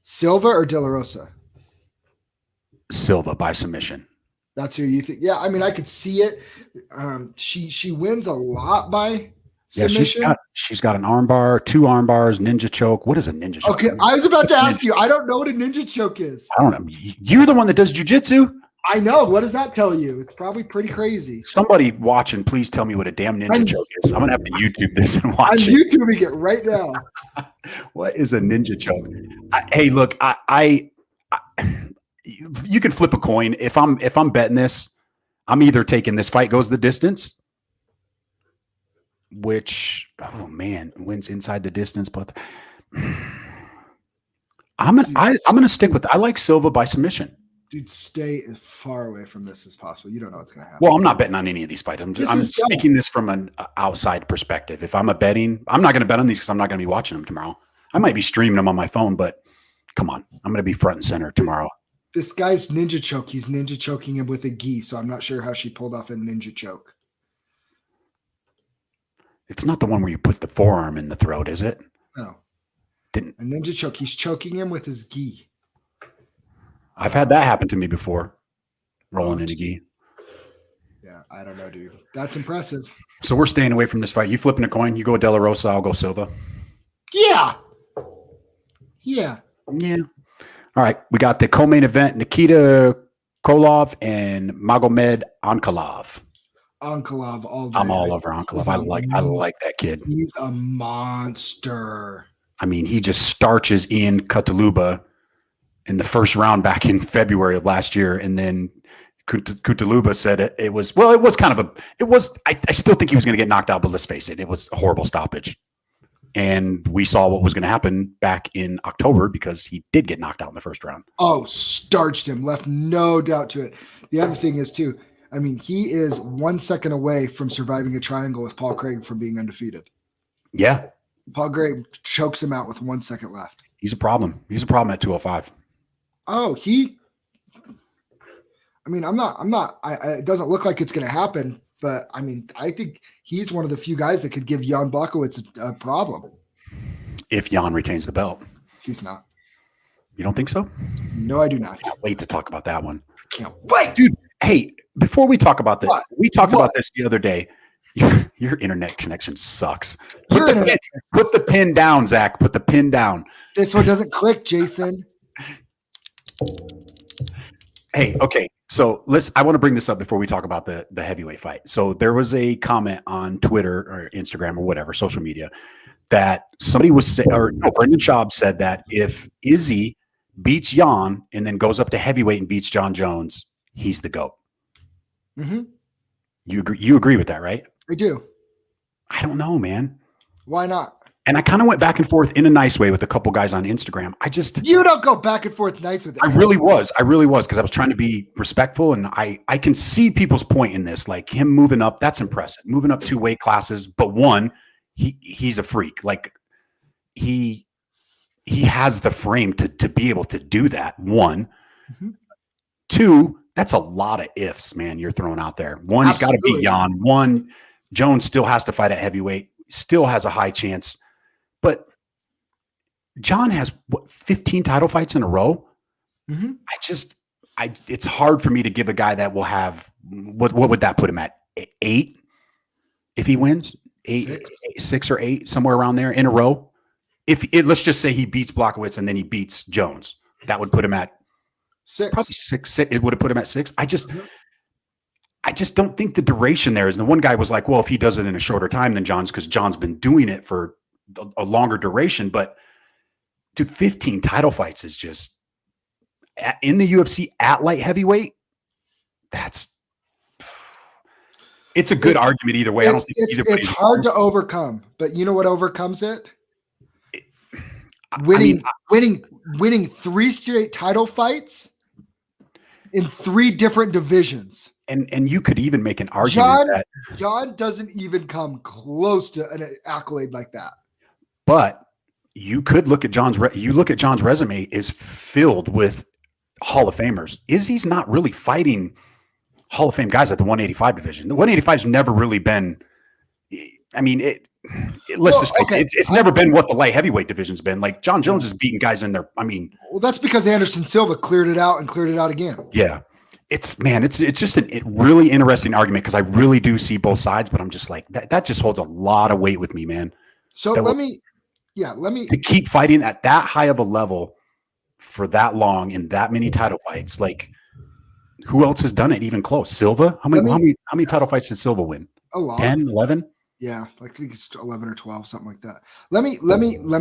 Silva or De La Rosa? Silva by submission. That's who you think? Yeah, I mean, I could see it. She wins a lot by submission. Yeah, she's got an armbar, 2 arm bars, ninja choke. What is a ninja choke? Okay, I was about to ask you. I don't know what a ninja choke is. I don't know. You're the one that does jujitsu. I know. What does that tell you? It's probably pretty crazy. Somebody watching, please tell me what a damn ninja choke is. I'm going to have to YouTube this and watch it. I'm YouTubing it right now. What is a ninja choke? Hey, look, you can flip a coin. If I'm betting this, I'm either taking this fight goes the distance, which, oh man, wins inside the distance, but I'm gonna stick with. I like Silva by submission. Dude, stay as far away from this as possible. You don't know what's going to happen. Well, I'm not betting on any of these fights. I'm speaking this from an outside perspective. If I'm betting, I'm not going to bet on these because I'm not going to be watching them tomorrow. I might be streaming them on my phone, but come on, I'm going to be front and center tomorrow. This guy's ninja choke. He's ninja choking him with a gi, so I'm not sure how she pulled off a ninja choke. It's not the one where you put the forearm in the throat, is it? No. A ninja choke. He's choking him with his gi. I've had that happen to me before, rolling in a gi. Yeah, I don't know, dude. That's impressive. So we're staying away from this fight. You flipping a coin? You go De La Rosa, I'll go Silva. Yeah. All right, we got the co-main event: Nikita Kolov and Magomed Ankalov. Ankalov all day. I'm all over Ankalov. I like that kid. He's a monster. I mean, he just starches in Kutaluba in the first round back in February of last year, and then Kutaluba said it was I still think he was going to get knocked out, but let's face it, it was a horrible stoppage. And we saw what was going to happen back in October because he did get knocked out in the first round. Oh, starched him, left no doubt to it. The other thing is, too, I mean, he is 1 second away from surviving a triangle with Paul Craig from being undefeated. Yeah. Paul Craig chokes him out with 1 second left. He's a problem. He's a problem at 205. Oh, it doesn't look like it's going to happen, but I mean, I think he's one of the few guys that could give Jan Blachowicz a problem. If Jan retains the belt. He's not. You don't think so? No, I do not. I can't wait to talk about that one. I can't wait. Dude, hey, before we talk about this, we talked about this the other day. Your internet connection sucks. Put the pin down, Zach. Put the pin down. This one doesn't click, Jason. Hey, okay. So I want to bring this up before we talk about the heavyweight fight. So there was a comment on Twitter or Instagram or whatever, social media, that somebody was saying, Brendan Schaub said that if Izzy beats Jan and then goes up to heavyweight and beats John Jones, he's the GOAT. Mm-hmm. You agree with that, right? I do. I don't know, man. Why not? And I kind of went back and forth in a nice way with a couple guys on Instagram. You don't go back and forth nice with it. I really was because I was trying to be respectful, and I can see people's point in this. Like him moving up, that's impressive. Moving up 2 weight classes, but one, he's a freak. Like he has the frame to be able to do that. One, mm-hmm. 2, that's a lot of ifs, man. You're throwing out there. One, he's got to beat Jan. One, Jones still has to fight at heavyweight. Still has a high chance. But John has 15 title fights in a row. Mm-hmm. It's hard for me to give a guy that will have, what would that put him at? 8 if he wins? 6 or 8, somewhere around there in a row. Let's just say he beats Blachowicz and then he beats Jones. That would put him at 6. Probably 6. It would have put him at 6. I just don't think the duration there is. And the one guy was like, well, if he does it in a shorter time than John's, because John's been doing it for a longer duration. But dude, 15 title fights is just in the UFC at light heavyweight. It's a good argument either way. I don't think it's hard to overcome, but you know what overcomes it? Winning 3 straight title fights in 3 different divisions. And you could even make an argument that John doesn't even come close to an accolade like that. But you could look at John's resume is filled with Hall of Famers. Izzy's not really fighting Hall of Fame guys at the 185 division. The 185's never really been. I mean, it's never been what the light heavyweight division's been. Like John Jones is beating guys in there. I mean, well, that's because Anderson Silva cleared it out again. Yeah, it's just a really interesting argument because I really do see both sides, but I'm just like that just holds a lot of weight with me, man. So let me to keep fighting at that high of a level for that long in that many title fights. Like, who else has done it even close? Silva? How many title fights did Silva win? A lot. 10, 11? Yeah, I think it's 11 or 12, something like that. Let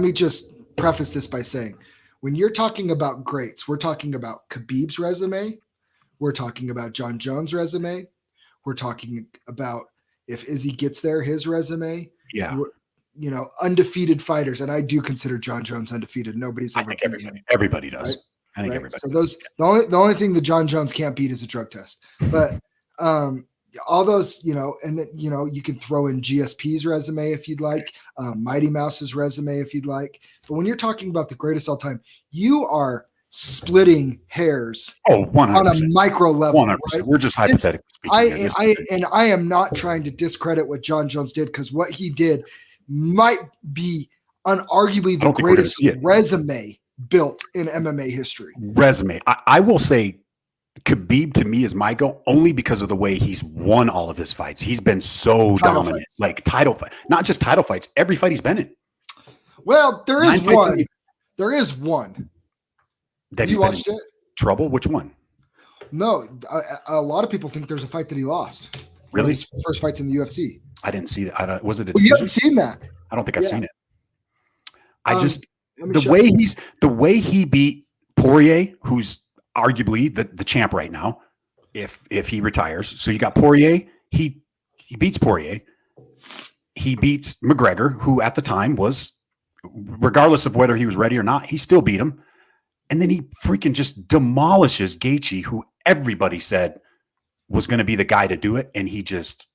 me just preface this by saying, when you're talking about greats, we're talking about Khabib's resume, we're talking about John Jones' resume, we're talking about if Izzy gets there, his resume. Yeah. Undefeated fighters, and I do consider John Jones undefeated. Nobody's ever beat him. Everybody does. Right? I think right? everybody. So the only thing that John Jones can't beat is a drug test. But all those, and then you can throw in GSP's resume if you'd like, Mighty Mouse's resume if you'd like. But when you're talking about the greatest all time, you are splitting hairs 100%. On a micro level. 100%. Right? We're just hypothetically speaking. I am not trying to discredit what John Jones did, because what he did might be unarguably the greatest resume built in MMA history. Resume. I will say Khabib to me is my goal only because of the way he's won all of his fights. He's been so dominant, fights. Like title fight, not just title fights, every fight he's been in. Well, there is one. There is one. That you watched it? Trouble? Which one? No, a lot of people think there's a fight that he lost. Really? His first fights in the UFC. I didn't see that. Was it? You haven't seen that? I don't think I've seen it. The way he beat Poirier, who's arguably the champ right now, if he retires. So you got Poirier. He beats Poirier. He beats McGregor, who at the time was regardless of whether he was ready or not, he still beat him. And then he freaking just demolishes Gaethje, who everybody said was going to be the guy to do it, and he just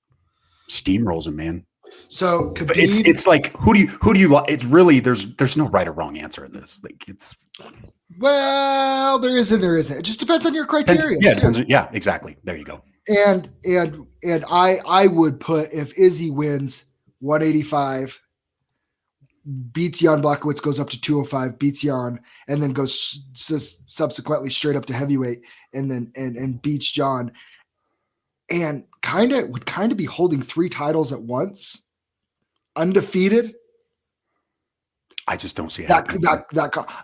steamrolls him, man. So Khabib, it's like who do you like? It's really there's no right or wrong answer in this. Like it's there isn't. It just depends on your criteria. Yeah, exactly. There you go. And I would put, if Izzy wins 185, beats Jan Blachowicz, goes up to 205, beats Jan, and then goes subsequently straight up to heavyweight, and then and beats Jan, and would kind of be holding 3 titles at once, undefeated. I just don't see that.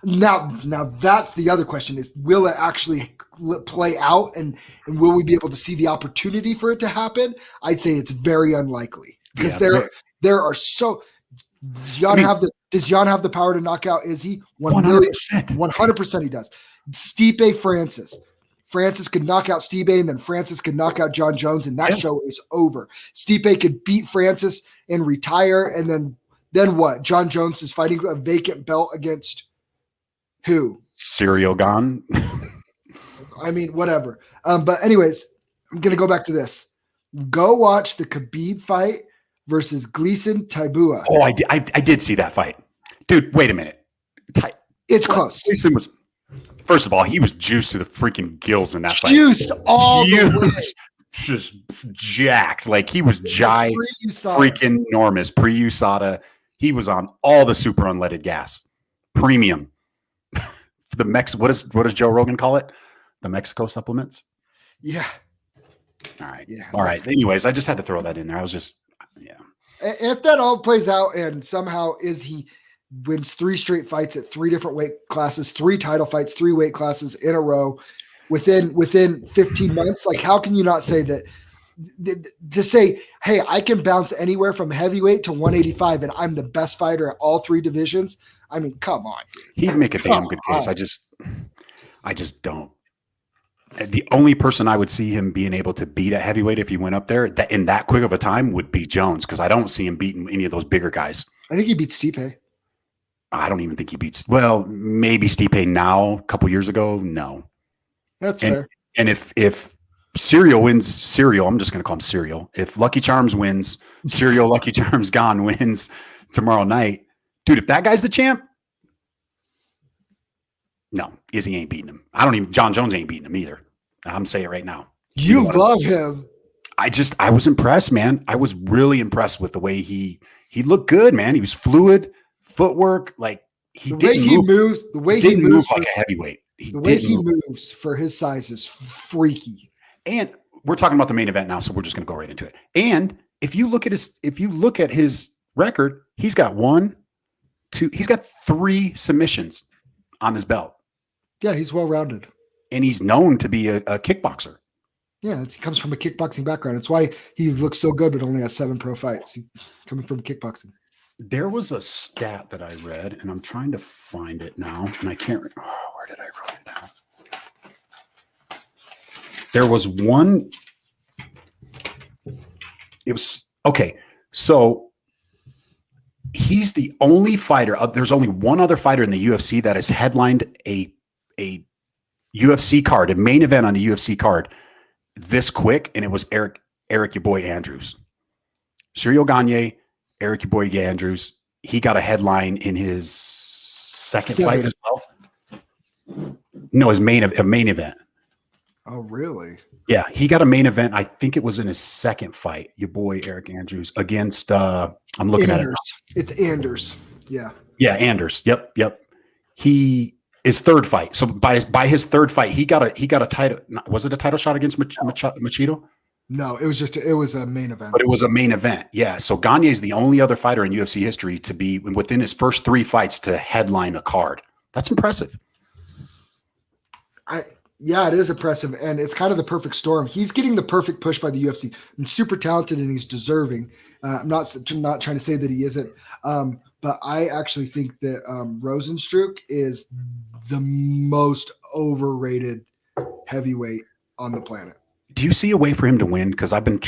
Now that's the other question: is will it actually play out, and will we be able to see the opportunity for it to happen? I'd say it's very unlikely, because there are so. Does Jan have the power to knock out Izzy? 100% he does. Stipe Francis could knock out Stipe, and then Francis could knock out John Jones, and that show is over. Stipe could beat Francis and retire, and then what? John Jones is fighting a vacant belt against who? Serial Gane. I mean, whatever. But anyways, I'm going to go back to this. Go watch the Khabib fight versus Gleison Tibua. Oh, I did see that fight. Dude, wait a minute. It's close. Gleison was, first of all, he was juiced to the freaking gills in that fight. Juiced all the way. Just jacked. Like he was freaking enormous. Pre-USADA. He was on all the super unleaded gas. Premium. What does Joe Rogan call it? The Mexico supplements? Yeah. All right. Yeah. All right. Anyways, I just had to throw that in there. I was just, yeah. If that all plays out and somehow he wins 3 straight fights at 3 different weight classes, 3 title fights, 3 weight classes in a row within 15 months, like how can you not say that? To say, hey, I can bounce anywhere from heavyweight to 185 and I'm the best fighter at all 3 divisions. I mean, come on, dude. He'd make a damn good case. I just don't. The only person I would see him being able to beat at heavyweight if he went up there in that quick of a time would be Jones, because I don't see him beating any of those bigger guys. I think he beats Stipe. I don't even think he beats. Well, maybe Stipe now. A couple years ago, no. That's fair. And if Serial wins, Serial, I'm just going to call him Serial. If Lucky Charms wins, Serial Lucky Charms Gane wins tomorrow night, dude. If that guy's the champ, no, Izzy ain't beating him. John Jones ain't beating him either. I'm saying it right now. You love him. I was impressed, man. I was really impressed with the way he looked good, man. He was fluid, footwork, like the way he moves like a heavyweight. The way he moves for his size is freaky. And we're talking about the main event now, so we're just going to go right into it. And if you look at his record, he's got 3 submissions on his belt. Yeah, he's well-rounded. And he's known to be a kickboxer. Yeah, he comes from a kickboxing background. It's why he looks so good, but only has 7 pro fights. He's coming from kickboxing. There was a stat that I read, and I'm trying to find it now, and I can't. Where did I write it down? There was one. It was okay. So he's the only fighter. There's only one other fighter in the UFC that has headlined a UFC card, a main event on a UFC card this quick, and it was Eric your boy Andrews. Serial Gane, Eric your boy Andrews. He got a headline in his second fight as well. No, his main event. Oh, really? Yeah, he got a main event. I think it was in his second fight. Your boy Eric Andrews against. I'm looking at it now. It's Anders. Yeah. Yeah, Anders. Yep. His third fight. So by his third fight, he got a title. Was it a title shot against Machito? No, it was a main event. But it was a main event. Yeah. So Gane is the only other fighter in UFC history to be within his first 3 fights to headline a card. That's impressive. Yeah, it is impressive, and it's kind of the perfect storm. He's getting the perfect push by the UFC. I'm super talented, and he's deserving. I'm not trying to say that he isn't, but I actually think that Rozenstruik is the most overrated heavyweight on the planet. Do you see a way for him to win? Because I've been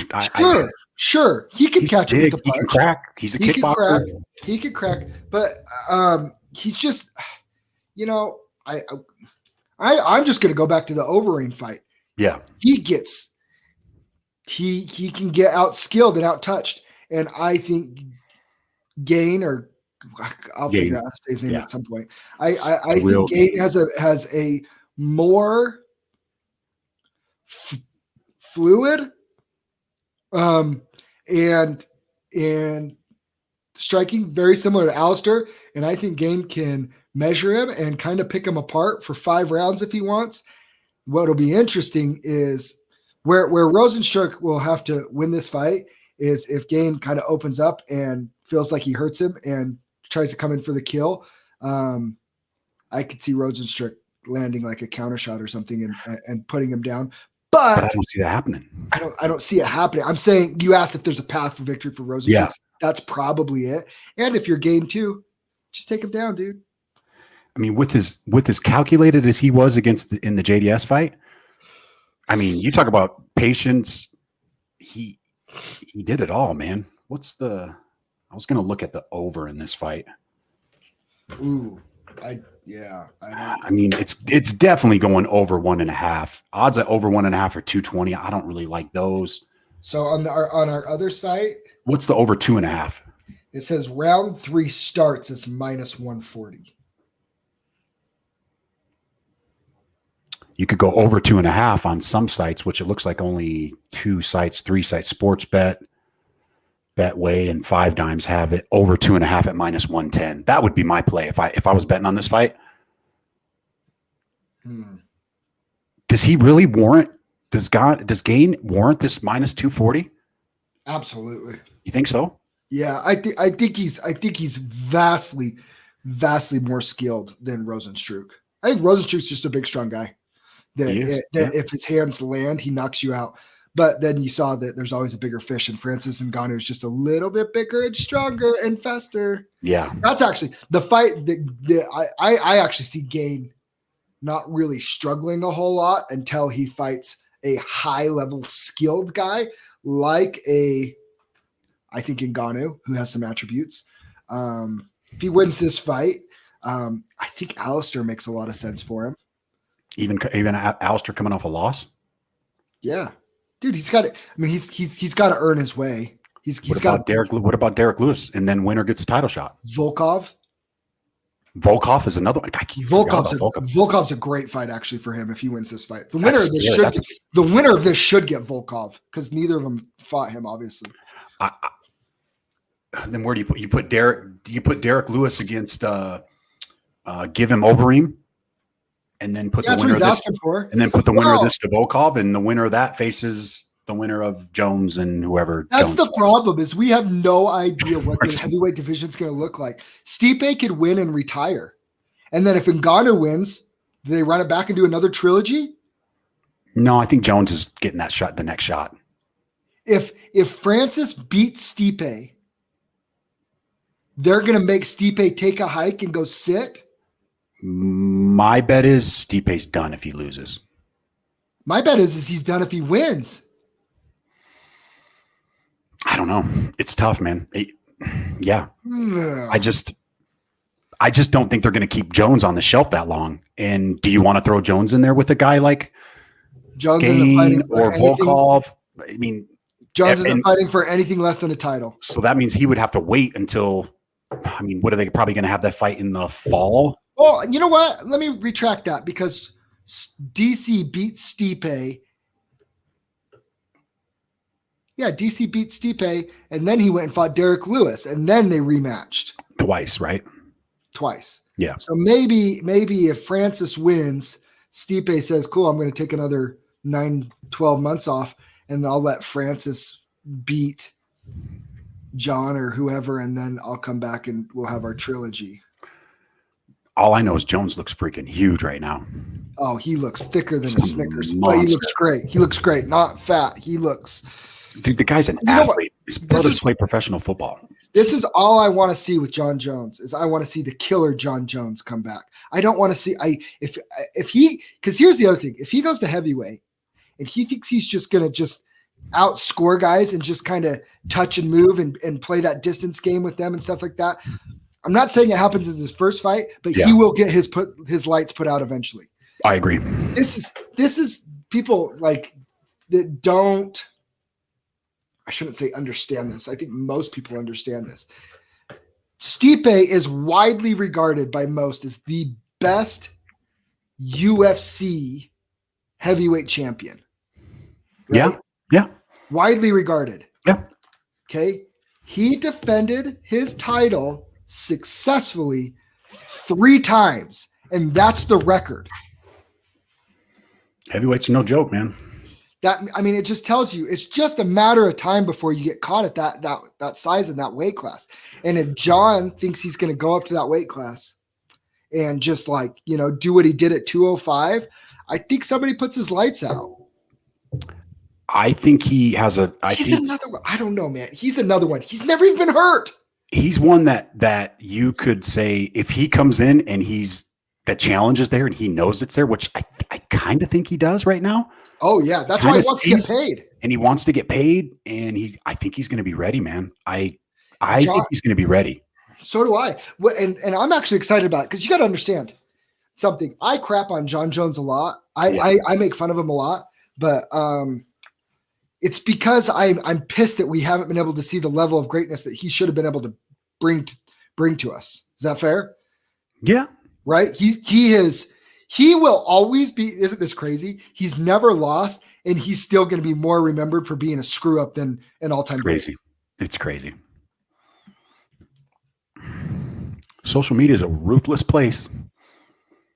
Sure, he could catch it with the punch. He can crack. He's a kickboxer. He could crack, but he's just, I'm just going to go back to the Overeem fight. Yeah, he can get outskilled and outtouched, and I think Gane, or I'll figure out how to say his name at some point. I think Gane has a more fluid and striking, very similar to Alistair, and I think Gane can measure him and kind of pick him apart for 5 rounds if he wants. What'll be interesting is where Rozenstruik will have to win this fight is if Gane kind of opens up and feels like he hurts him and tries to come in for the kill. I could see Rozenstruik landing like a counter shot or something and putting him down. But I don't see that happening. I don't see it happening. I'm saying, you asked if there's a path for victory for Rozenstruik. Yeah. That's probably it. And if you're Gane too, just take him down, dude. I mean, with as calculated as he was in the JDS fight, I mean, you talk about patience. He did it all, man. I was going to look at the over in this fight. Ooh, I mean, it's definitely going over 1.5. Odds at over 1.5 or 220. I don't really like those. So on our other site, what's the over 2.5? It says round 3 starts as -140. You could go over 2.5 on some sites, which it looks like only 2 sites, 3 sites. Sportsbet, Betway, and 5 Dimes have it over 2.5 at -110. That would be my play if I was betting on this fight. Does he really warrant? Does Gane warrant this -240? Absolutely. You think so? Yeah, I think he's vastly more skilled than Rozenstruik. I think Rozenstruik's just a big, strong guy. If his hands land, he knocks you out. But then you saw that there's always a bigger fish, and Francis Ngannou is just a little bit bigger and stronger and faster. Yeah, that's actually the fight that I actually see Gane not really struggling a whole lot until he fights a high-level skilled guy like I think Ngannou, who has some attributes. If he wins this fight, I think Alistair makes a lot of sense for him. Even Alistair coming off a loss? Yeah. Dude, he's got to. I mean, he's got to earn his way. What about Derek Lewis? And then winner gets a title shot. Volkov is another one. Volkov's a great fight actually for him if he wins this fight. The winner of this should get Volkov because neither of them fought him, obviously. Then where do you put Derek? Do you put Derek Lewis against give him Overeem? And then put the winner of this, and then put the winner of this to Volkov, and the winner of that faces the winner of Jones and whoever. That's the problem is we have no idea what the heavyweight division is going to look like. Stipe could win and retire, and then if Ngannou wins, do they run it back and do another trilogy? No, I think Jones is getting that shot, the next shot. If Francis beats Stipe, they're going to make Stipe take a hike and go sit. My bet is Stipe's done if he loses. My bet is he's done if he wins. I don't know. It's tough, man. Yeah. I just don't think they're going to keep Jones on the shelf that long. And do you want to throw Jones in there with a guy like Jones Gane or Volkov? I mean, Jones isn't fighting for anything less than a title. So that means he would have to wait until, I mean, what are they probably going to have that fight in the fall? Well, you know what? Let me retract that because DC beat Stipe. Yeah, DC beat Stipe, and then he went and fought Derek Lewis, and then they rematched. Twice, right? Twice. Yeah. So maybe if Francis wins, Stipe says, cool, I'm going to take another 9-12 months off, and I'll let Francis beat John or whoever, and then I'll come back and we'll have our trilogy. All I know is Jones looks freaking huge right now. Oh, he looks thicker than a Snickers. But he looks great. He looks great. Not fat. He looks. Dude, the guy's an athlete. His brothers play professional football. This is all I want to see with John Jones is I want to see the killer John Jones come back. I don't want to see if he because here's the other thing. If he goes to heavyweight and he thinks he's just gonna just outscore guys and just kind of touch and move and play that distance game with them and stuff like that. I'm not saying it happens in his first fight, but he will get his lights put out eventually. I agree. This is people like that don't, I shouldn't say understand this. I think most people understand this. Stipe is widely regarded by most as the best UFC heavyweight champion. Right? Yeah. Widely regarded. Yeah. Okay. He defended his title successfully 3 times, and that's the record. Heavyweight's no joke, man. It just tells you it's just a matter of time before you get caught at that size and that weight class. And if John thinks he's going to go up to that weight class and just do what he did at 205, I think somebody puts his lights out. I think he has another one. I don't know, man. He's another one. He's never even been hurt. He's one that you could say if he comes in and that challenge is there and he knows it's there, which I kind of think he does right now. Oh yeah, that's why he wants to get paid. And he wants to get paid, and I think he's going to be ready, man. I think he's going to be ready. So do I. And I'm actually excited about it because you got to understand something. I crap on John Jones a lot. I make fun of him a lot, but it's because I'm pissed that we haven't been able to see the level of greatness that he should have been able to bring to us. Is that fair? Yeah. Right. He will always be. Isn't this crazy? He's never lost, and he's still going to be more remembered for being a screw up than an all-time crazy. Great. It's crazy. Social media is a ruthless place.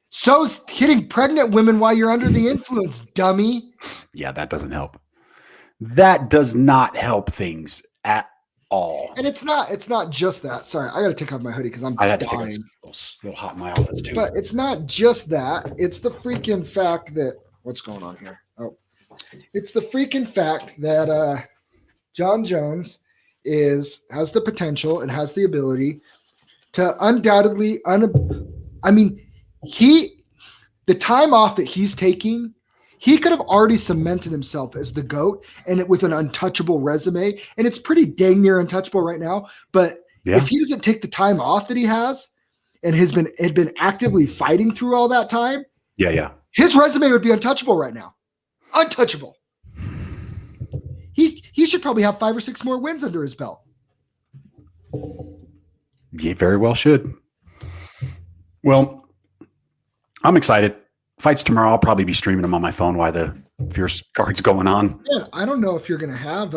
So's hitting pregnant women while you're under the influence, dummy. Yeah, that doesn't help. That does not help things at all. And it's not just that. Sorry, I got to take off my hoodie because I had to take a little hot in my office too. But it's not just that. It's the freaking fact that what's going on here? Oh, it's the freaking fact that John Jones has the potential and has the ability to undoubtedly the time off that he's taking. He could have already cemented himself as the GOAT and with an untouchable resume. And it's pretty dang near untouchable right now. But if he doesn't take the time off that he has and had been actively fighting through all that time, his resume would be untouchable right now. Untouchable. He should probably have 5 or 6 more wins under his belt. He very well should. Well, I'm excited. Fights tomorrow. I'll probably be streaming them on my phone while the fierce card's going on. Yeah, I don't know if you're gonna have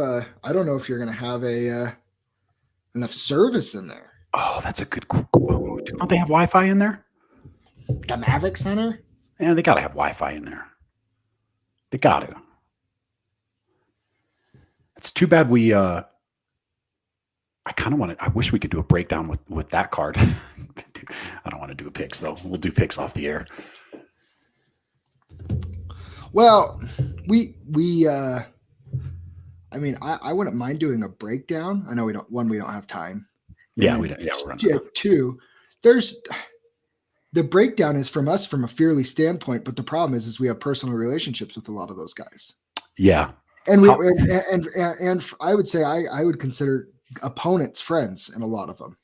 enough service in there. Oh, that's a good quote. Don't they have Wi-Fi in there? The Mavic Center? Yeah, they gotta have Wi-Fi in there. They gotta. It's too bad we I wish we could do a breakdown with that card. I don't want to do a picks though. We'll do picks off the air. Well, I wouldn't mind doing a breakdown. I know we don't have time. Yeah, we don't. Yeah, we're running. 2, the breakdown is from us from a Fearly standpoint, but the problem is we have personal relationships with a lot of those guys. Yeah. And I would say I would consider opponents friends in a lot of them.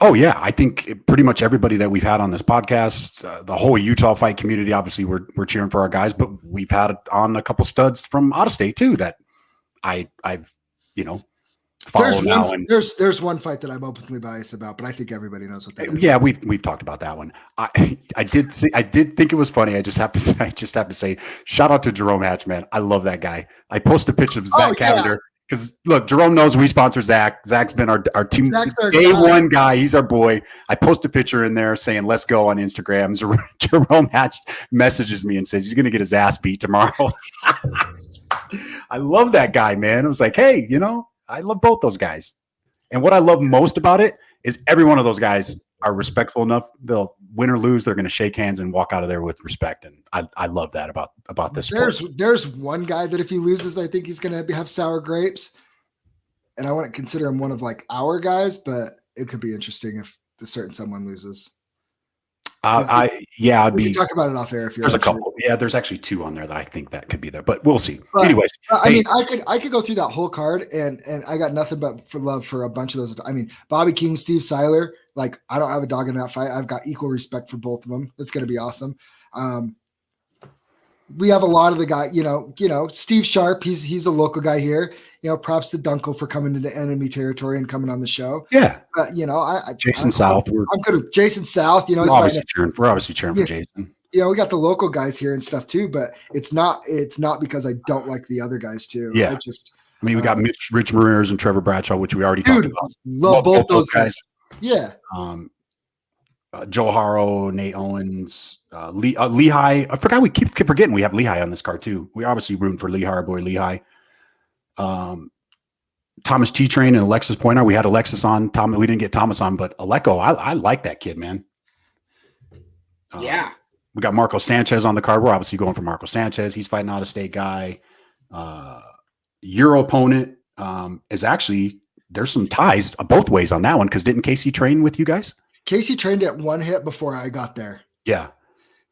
Oh yeah, I think pretty much everybody that we've had on this podcast, the whole Utah fight community, obviously we're cheering for our guys, but we've had on a couple studs from out of state too that I've followed now. There's one fight that I'm openly biased about, but I think everybody knows what that is. Yeah, we've talked about that one. I did think it was funny. I just have to say, shout out to Jerome Hatch, man. I love that guy. I posted a picture of Zach Cavender. Because look, Jerome knows we sponsor Zach. Zach's been our team day one guy. He's our boy. I post a picture in there saying "Let's go" on Instagram. Jerome Hatch messages me and says he's going to get his ass beat tomorrow. I love that guy, man. I was like, hey, I love both those guys. And what I love most about it is every one of those guys are respectful enough. They'll win or lose. They're going to shake hands and walk out of there with respect. And I love that about this sport. There's one guy that if he loses, I think he's going to have sour grapes. And I wouldn't consider him one of our guys, but it could be interesting if the certain someone loses. I'd be talk about it off air if you're. There's a couple. Sure. Yeah, there's actually 2 on there that I think that could be there, but we'll see. Anyways, I mean, I could go through that whole card, and I got nothing but for love for a bunch of those. I mean, Bobby King, Steve Seiler. Like, I don't have a dog in that fight. I've got equal respect for both of them. It's going to be awesome. We have a lot of the guy, Steve Sharp. He's a local guy here. Props to Dunkel for coming into enemy territory and coming on the show. Yeah. Jason South. I'm good with Jason South. We're obviously cheering for Jason. We got the local guys here and stuff too, but it's not because I don't like the other guys too. Yeah. We got Rich Ramirez and Trevor Bradshaw, which we already talked about. Love both those guys. Yeah. Joe Haro, Nate Owens, Lehigh. I forgot we keep forgetting we have Lehigh on this card too. We're obviously rooting for Lehigh, our boy Lehigh. Thomas T Train and Alexis Pointer. We had Alexis on. We didn't get Thomas on, but Aleko, I like that kid, man. Yeah. We got Marco Sanchez on the card. We're obviously going for Marco Sanchez. He's fighting out of state guy. Your opponent is actually, there's some ties both ways on that one, because didn't Casey train with you guys? Casey trained at one hit before I got there. Yeah.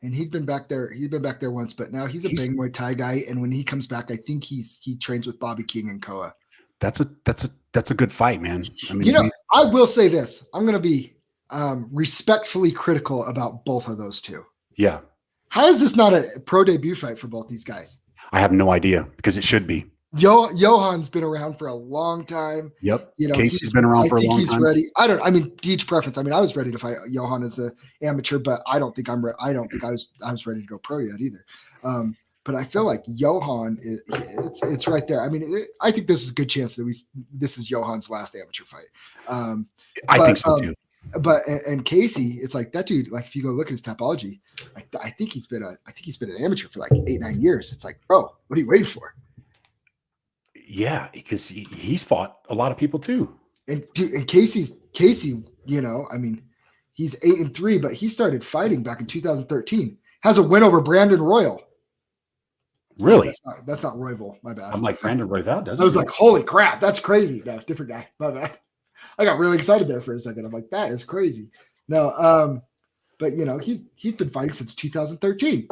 And he'd been back there. He'd been back there once, but now he's a big Muay Thai guy. And when he comes back, I think he trains with Bobby King and Koa. That's a good fight, man. I mean, I will say this. I'm going to be respectfully critical about both of those two. Yeah. How is this not a pro debut fight for both these guys? I have no idea, because it should be. Johan's been around for a long time. Yep. Casey's been around for a long time. He's ready. I mean, each preference. I mean, I was ready to fight Johan as an amateur, but I don't think I was ready to go pro yet either. But I feel like Johan it's right there. I mean, I think this is a good chance that this is Johan's last amateur fight. I think so too. But and Casey, it's like that dude. Like, if you go look at his topology, I think he's been an amateur for like 8-9 years. It's like, bro, what are you waiting for? Yeah, because he's fought a lot of people too. And Casey, I mean, he's 8-3, but he started fighting back in 2013. Has a win over Brandon Royal. Really? That's not Royval. My bad. I'm like, Brandon Royal doesn't. I was like, holy crap, that's crazy. No, different guy. My bad. I got really excited there for a second. I'm like, that is crazy. No, but he's been fighting since 2013.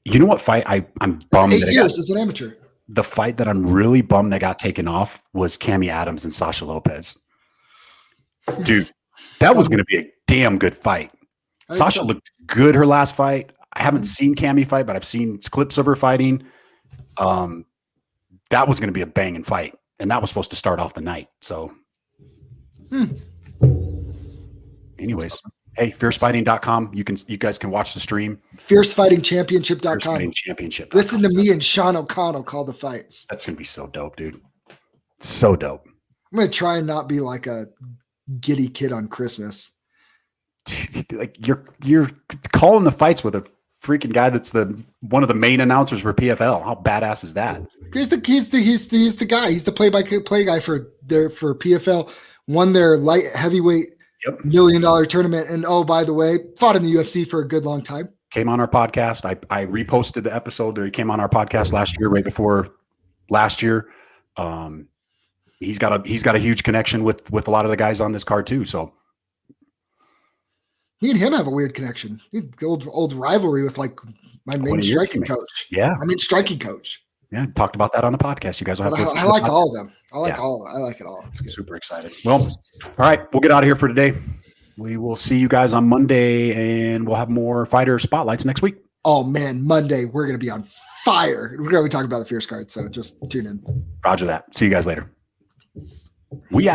You know what fight I'm bummed? 8 years as an amateur. The fight that I'm really bummed that got taken off was Cami Adams and Sasha Lopez. Dude, that was going to be a damn good fight. Sasha looked good her last fight. I haven't seen Cami fight, but I've seen clips of her fighting. That was going to be a banging fight, and that was supposed to start off the night. So, anyways, hey, fiercefighting.com. You guys can watch the stream. Fiercefightingchampionship.com. Fiercefightingchampionship. Listen to me and Sean O'Connell call the fights. That's going to be so dope, dude. So dope. I'm going to try and not be like a giddy kid on Christmas. Like, you're calling the fights with a freaking guy that's one of the main announcers for PFL. How badass is that? He's the guy. He's the play-by-play guy for PFL. Won their light heavyweight $1 million tournament, and by the way, fought in the UFC for a good long time. Came on our podcast. I reposted the episode. He came on our podcast last year, right before last year. He's got a huge connection with a lot of the guys on this card too. So me and him have a weird connection. Old rivalry with like my main striking coach. Yeah, striking coach. Yeah, talked about that on the podcast. You guys will have to. I like all of them. I like it all. It's good. Super excited. Well, all right, we'll get out of here for today. We will see you guys on Monday, and we'll have more fighter spotlights next week. Oh man, Monday we're going to be on fire. We're going to be talking about the Fierce card, so just tune in. Roger that. See you guys later. We out.